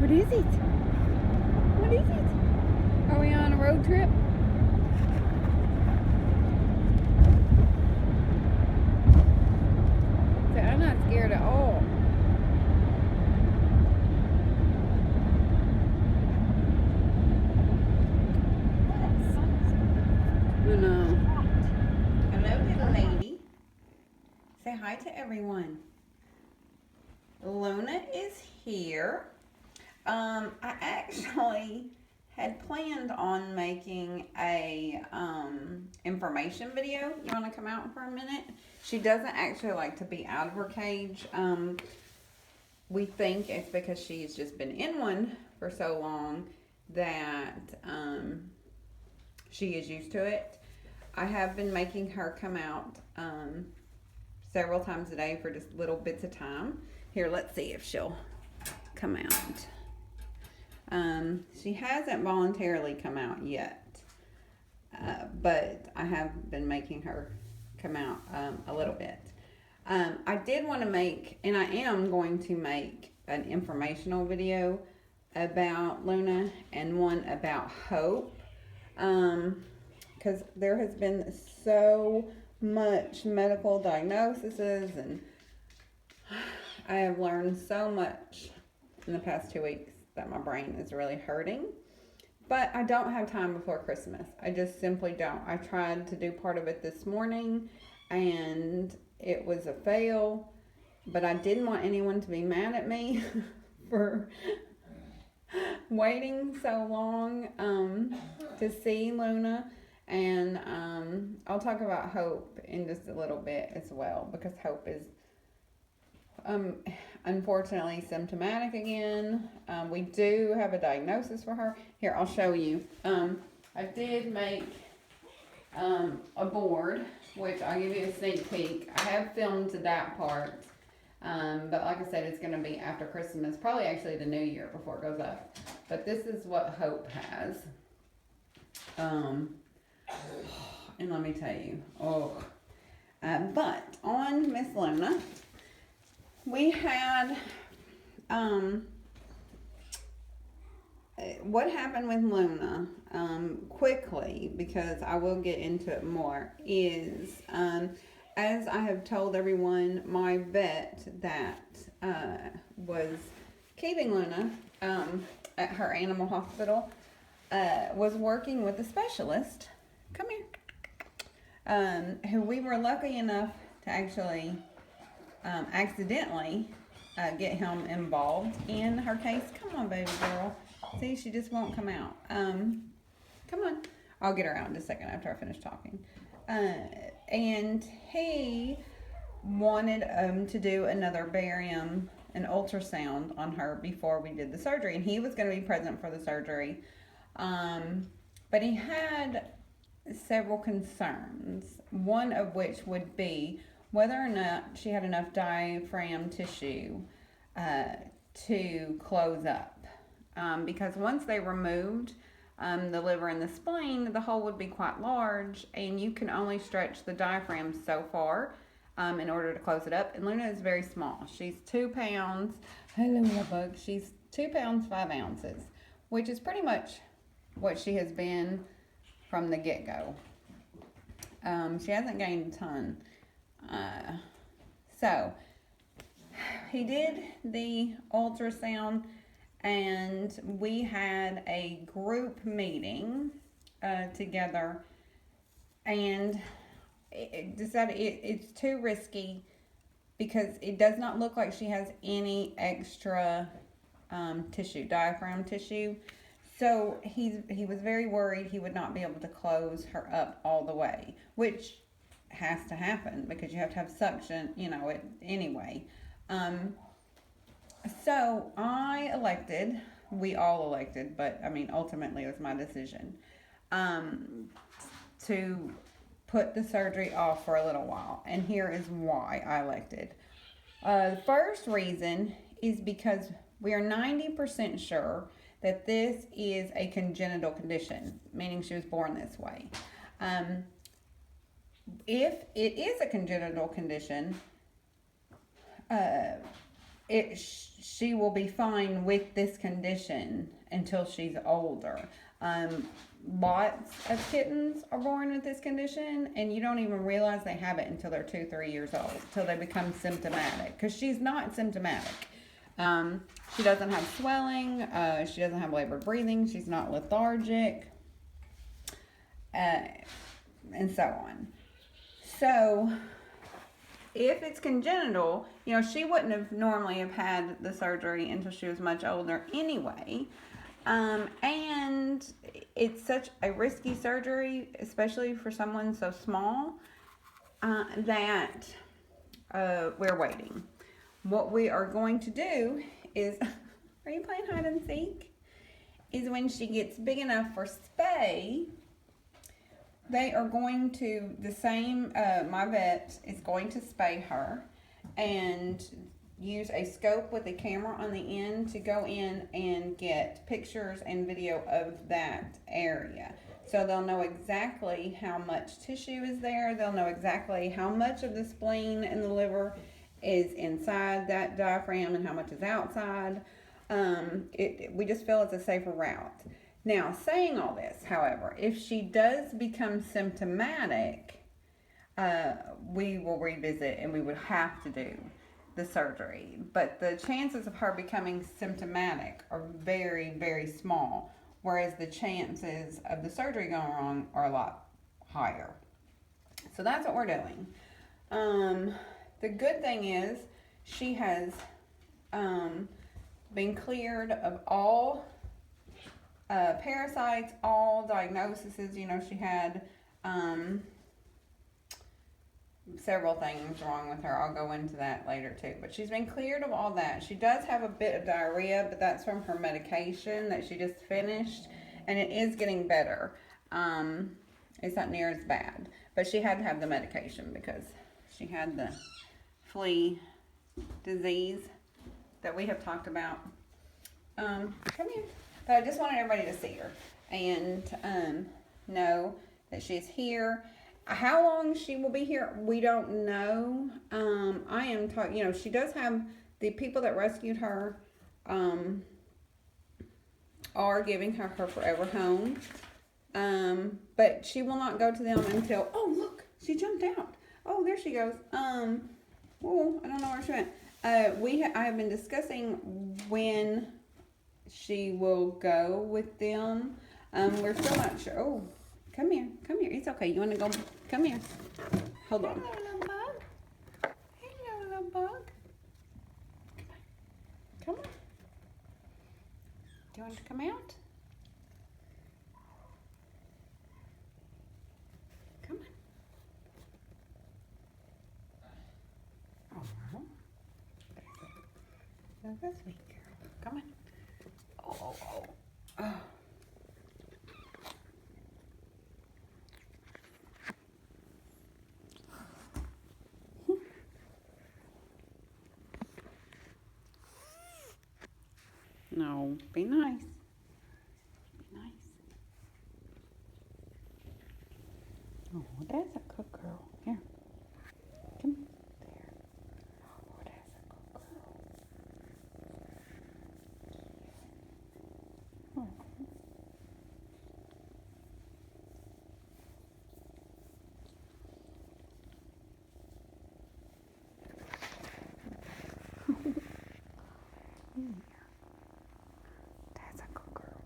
What is it? What is it? Are we on a road trip? So I'm not scared at all. I know. Hello, little lady. Say hi to everyone. Luna is here. I actually had planned on making a information video. You want to come out for a minute? She doesn't actually like to be out of her cage. We think it's because she's just been in one for so long that she is used to it. I have been making her come out several times a day for just little bits of time. Here, let's see if she'll come out. She hasn't voluntarily come out yet, but I have been making her come out a little bit. I did want to make, and I am going to make an informational video about Luna and one about Hope, because there has been so much medical diagnoses, and I have learned so much in the past 2 weeks that my brain is really hurting. But I don't have time before Christmas. I just simply don't. I tried to do part of it this morning and it was a fail. But I didn't want anyone to be mad at me for waiting so long to see Luna. And I'll talk about Hope in just a little bit as well, because Hope is unfortunately symptomatic again. We do have a diagnosis for her. Here, I'll show you. I did make a board, which I'll give you a sneak peek. I have filmed that part, but like I said, it's going to be after Christmas, probably actually the new year before it goes up. But this is what Hope has. And let me tell you, but on Miss Luna, we had, what happened with Luna, quickly, because I will get into it more, is, as I have told everyone, my vet that, was keeping Luna, at her animal hospital, was working with a specialist, come here, who we were lucky enough to actually accidentally get him involved in her case. Come on, baby girl. See, she just won't come out. Come on. I'll get her out in just a second after I finish talking. And he wanted to do another barium, an ultrasound on her before we did the surgery. And he was going to be present for the surgery. But he had several concerns, one of which would be whether or not she had enough diaphragm tissue to close up. Because once they removed the liver and the spleen, the hole would be quite large, and you can only stretch the diaphragm so far in order to close it up. And Luna is very small. She's 2 pounds. Hello, little bug. She's 2 pounds, 5 ounces, which is pretty much what she has been from the get-go. She hasn't gained a ton. So he did the ultrasound, and we had a group meeting together, and it decided it's too risky because it does not look like she has any extra tissue, diaphragm tissue. So he was very worried he would not be able to close her up all the way, which has to happen because you have to have suction, anyway. So we all elected, but ultimately it was my decision, to put the surgery off for a little while. And here is why I elected. The first reason is because we are 90% sure that this is a congenital condition, meaning she was born this way. If it is a congenital condition, she will be fine with this condition until she's older. Lots of kittens are born with this condition, and you don't even realize they have it until they're 2-3 years old, till they become symptomatic, because she's not symptomatic. She doesn't have swelling, she doesn't have labored breathing, she's not lethargic, and so on. So if it's congenital, you know, she wouldn't have normally have had the surgery until she was much older anyway. And it's such a risky surgery, especially for someone so small, that we're waiting. What we are going to do is, are you playing hide and seek? Is when she gets big enough for spay, they are going to, my vet is going to spay her and use a scope with a camera on the end to go in and get pictures and video of that area. So they'll know exactly how much tissue is there. They'll know exactly how much of the spleen and the liver is inside that diaphragm and how much is outside. We just feel it's a safer route. Now, saying all this, however, if she does become symptomatic, we will revisit and we would have to do the surgery. But the chances of her becoming symptomatic are very, very small, whereas the chances of the surgery going wrong are a lot higher. So that's what we're doing. The good thing is she has been cleared of all parasites, all diagnoses. You know, she had several things wrong with her. I'll go into that later too. But she's been cleared of all that. She does have a bit of diarrhea, but that's from her medication that she just finished, and it is getting better. It's not near as bad. But she had to have the medication because she had the flea disease that we have talked about. Come here. But I just wanted everybody to see her and know that she's here. How long she will be here, we don't know. I am talking, you know, she does have, the people that rescued her are giving her her forever home. But she will not go to them until, oh, look, she jumped out. Oh, there she goes. Oh, I don't know where she went. I have been discussing when she will go with them. We're still not sure. Oh, come here. It's okay. You want to go? Come here. Hold on. Hello, little bug. Hello, little bug. Come on. Do you want to come out? Come on. Oh. That's a sweet girl. Come on. Oh. No, be nice. Be nice. Oh, that's a good girl. Here. Come there. Oh, that's a good girl. Oh. That's a good girl.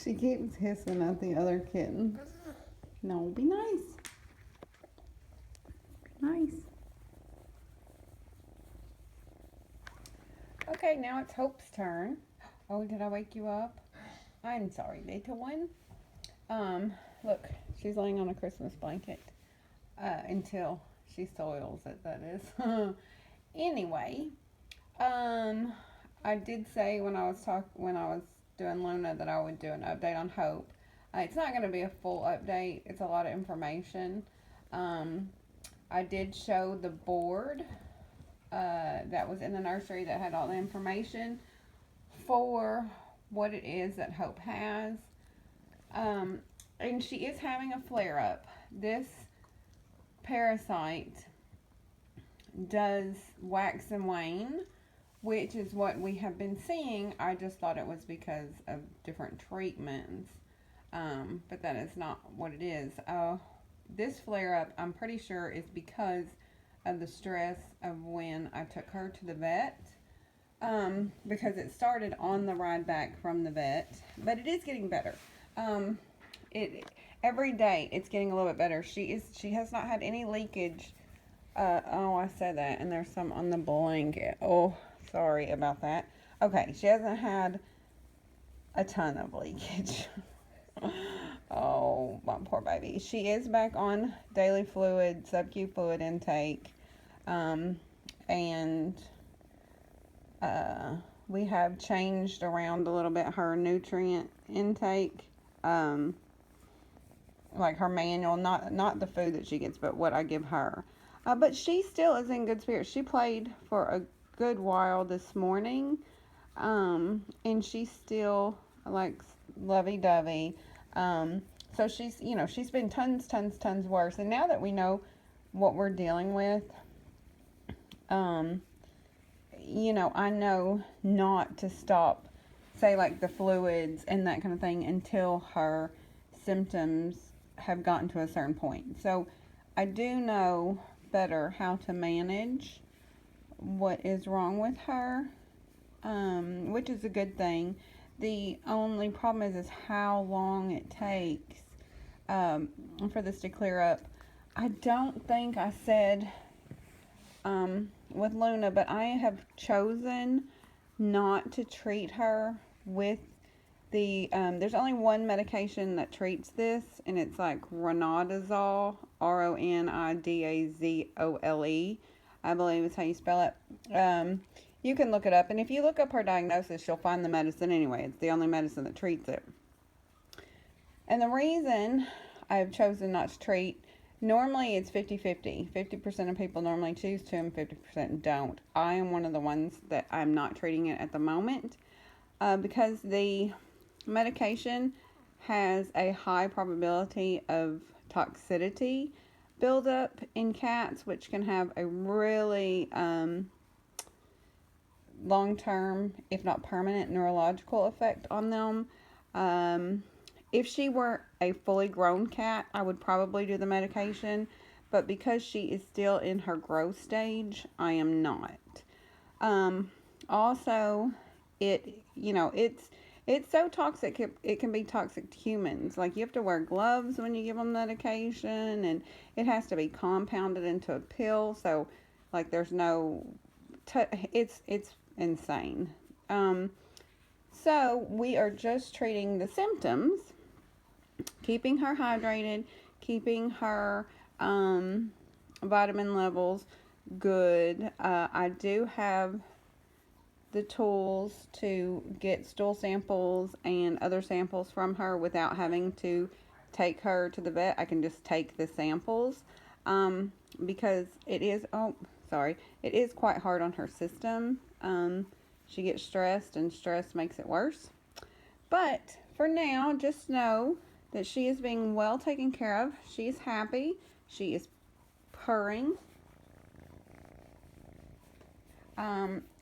She keeps hissing at the other kitten. No, be nice. Be nice. Okay, now it's Hope's turn. Oh, did I wake you up? I'm sorry, little one. Look, she's laying on a Christmas blanket until she soils it, that is. Anyway, I did say when I was doing Luna that I would do an update on Hope. It's not going to be a full update. It's a lot of information. I did show the board that was in the nursery that had all the information for what it is that Hope has. And she is having a flare-up. This parasite does wax and wane, which is what we have been seeing. I just thought it was because of different treatments, but that is not what it is. This flare-up, I'm pretty sure, is because of the stress of when I took her to the vet, because it started on the ride back from the vet, but it is getting better. Every day it's getting a little bit better. She has not had any leakage. Oh, I said that, and there's some on the blanket. Oh, sorry about that. Okay, she hasn't had a ton of leakage. Oh, my poor baby. She is back on daily fluid, sub-Q fluid intake, and we have changed around a little bit her nutrient intake, like her manual, not the food that she gets, but what I give her. But she still is in good spirits. She played for a good while this morning, and she's still like lovey-dovey. So she's been tons worse. And now that we know what we're dealing with, I know not to stop, say, like the fluids and that kind of thing until her symptoms have gotten to a certain point. So I do know better how to manage what is wrong with her, which is a good thing. The only problem is how long it takes for this to clear up. I don't think I said with Luna, but I have chosen not to treat her with the, there's only one medication that treats this, and it's like ronidazole, Ronidazole, I believe is how you spell it. You can look it up, and if you look up her diagnosis, you'll find the medicine anyway. It's the only medicine that treats it. And the reason I've chosen not to treat, normally it's 50-50. 50% of people normally choose to, and 50% don't. I am one of the ones that I'm not treating it at the moment, because the medication has a high probability of toxicity buildup in cats, which can have a really long-term, if not permanent, neurological effect on them. If she were a fully grown cat, I would probably do the medication, but because she is still in her growth stage, I am not. Also, it's so toxic, it can be toxic to humans. Like, you have to wear gloves when you give them medication, and it has to be compounded into a pill, so, like, there's no, it's insane. So, we are just treating the symptoms, keeping her hydrated, keeping her vitamin levels good. I do have the tools to get stool samples and other samples from her without having to take her to the vet. I can just take the samples, because it is quite hard on her system. She gets stressed, and stress makes it worse. But for now, just know that she is being well taken care of. She is happy. She is purring.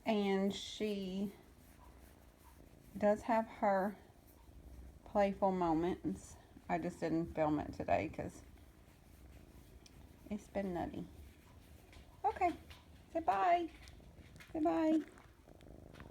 And she does have her playful moments. I just didn't film it today because it's been nutty. Okay, say bye. Say bye.